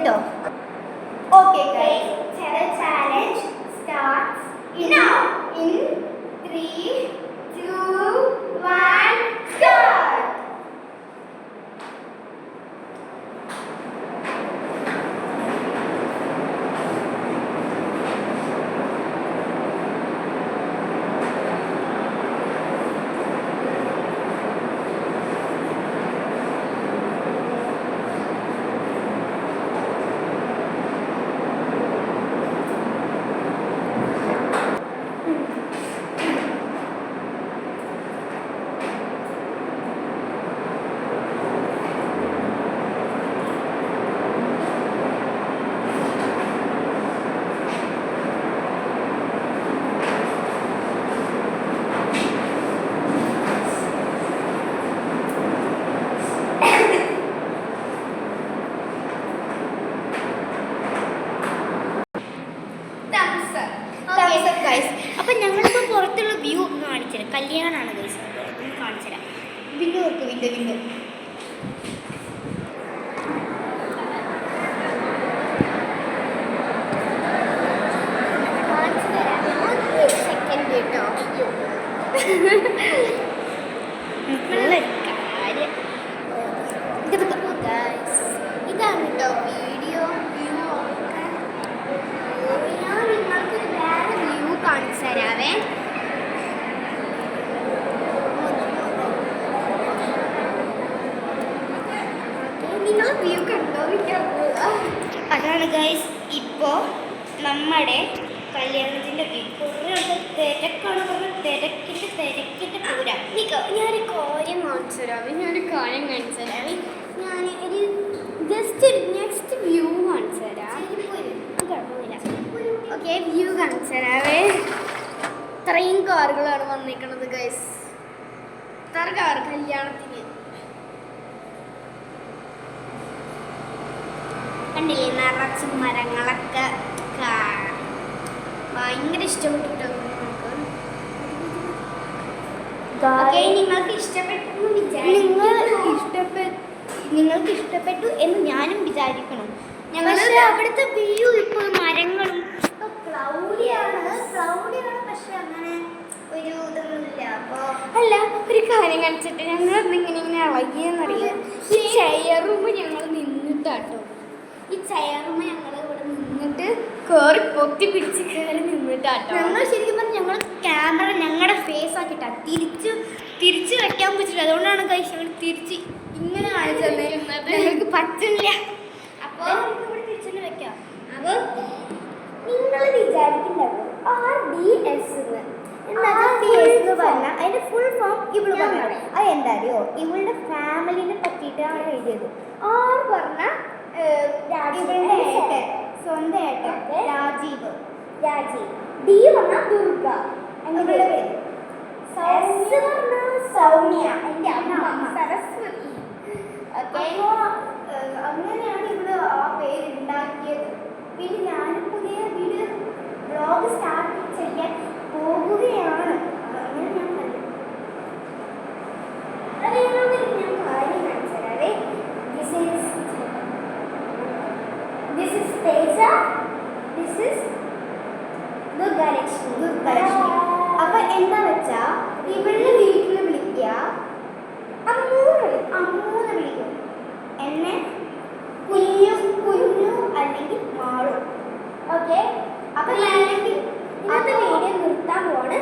കേട്ടോ. Okay guys, challenge starts now. In 3, 2, 1, start. അപ്പം ഞങ്ങളിപ്പോൾ പുറത്തുള്ള വ്യൂ ഒന്ന് കാണിച്ചുതരാം. കല്യാണമാണ് ഗൈസ്, ഒന്ന് കാണിച്ചുതരാം. വിൻഡോ നോക്ക്, വിൻഡോ സെക്കൻഡ് കേട്ടോ. ഇതാണ് കേട്ടോ വീഡിയോ വ്യൂ. ഞാൻ നിങ്ങൾക്ക് വേറെ വ്യൂ കാണിച്ചു തരാവേ. നിങ്ങൾ വ്യൂ കണ്ടോ? അതാണ് ഗൈസ് ഇപ്പോൾ നമ്മുടെ കല്യാണത്തിൻ്റെ വ്യൂ. കുറേ തിരക്കാണ്, കുറേ തിരക്കിട്ട് പോരാ. ഞാനൊരു കാര്യം കാണിച്ചു തരാവേ. ഞാൻ ഒരു ജസ്റ്റ് നെക്സ്റ്റ് വ്യൂ കാണിച്ചു തരാം. കുഴപ്പമില്ല. ഓക്കെ, വ്യൂ കാണിച്ചു തരാവേ. ഇത്രയും കാറുകളാണ് വന്നിരിക്കുന്നത് ഗൈസ്. ഇത്ര കാർ കല്യാണത്തിന് കണ്ടില്ലേ? നിറച്ച് മരങ്ങളൊക്കെ ഭയങ്കര ഇഷ്ടപ്പെട്ടിട്ട് നിങ്ങൾക്ക് ഇഷ്ടപ്പെട്ടു എന്ന് ഞാനും വിചാരിക്കണം. ഞങ്ങളുടെ അവിടുത്തെ വ്യൂ ഇപ്പോൾ മരങ്ങളും ക്ലൗഡിയാണ്. പക്ഷെ അങ്ങനെ ഒരു ഇതൊന്നുമില്ല. അപ്പോൾ അല്ല, ഒരു കാര്യം കാണിച്ചിട്ട് ഞങ്ങൾ ഇങ്ങനെ ഇളകിയെന്നറിയാം. ഈ ചെയറും ഞങ്ങൾ നിന്നിട്ടാട്ടോ. ഈ ചെയറും ഞങ്ങൾ ഇവിടെ നിന്നിട്ട് കയറി പൊത്തി പിടിച്ച് കയറി നിന്നിട്ടാട്ടോ. ഞങ്ങൾ ശരിക്കും പറഞ്ഞാൽ ഞങ്ങൾ ക്യാമറ ഞങ്ങളുടെ ഫേസ് ആക്കിയിട്ടാ തിരിച്ച് വെക്കാൻ പറ്റില്ല. അതുകൊണ്ടാണ് കഴിച്ച് ഞങ്ങൾ തിരിച്ച് ഇങ്ങനെ കാണിച്ചു തന്നിരുന്നത്. ഞങ്ങൾക്ക് പറ്റില്ല. അപ്പോൾ ഇവിടെ തിരിച്ചു വെക്കാം. അപ്പോൾ നിങ്ങൾ വിചാരിക്കുന്നുണ്ടാവും RDS എന്ന് പറഞ്ഞാൽ അതിന്റെ ഫുൾ ഫോം ഇവള് പറഞ്ഞു. അത് എന്താ അറിയോ? ഇവളുടെ ഫാമിലിനെ പറ്റിയിട്ടാണ് എഴുതിയത്. പറഞ്ഞ ഇവളുടെ ഏട്ടൻ, സ്വന്തം ഏട്ടൻ രാജീവ്. D പറഞ്ഞ ദുർഗ, ഇവളുടെ പേര്. സൗമ്യ, എൻ്റെ അമ്മ സരസ്വതി. അങ്ങനെയാണ് ഇവള് ആ പേര് ഉണ്ടാക്കിയത്. പിന്നെ ഞാൻ പുതിയ വീഡിയോ വ്ളോഗ് സ്റ്റാർട്ട് ചെയ്യാൻ പോകുകയാണ്. അങ്ങനെ ഞാൻ കണ്ടു. ഞാൻ കാര്യം കാണിച്ചു തരാവേ. This is Teja. This is Durgalakshmi. അപ്പൊ എന്താ വെച്ചാ ഇവളുടെ വീട്ടിൽ വിളിക്കുക, അമ്മൂന്ന് വിളിക്കും. എന്നെ കുഞ്ഞു അല്ലെങ്കിൽ മാളു. ഓക്കെ, അപ്പൊ ഞാൻ ഇന്നത്തെ വീഡിയോ നിർത്താൻ പോവാണ്.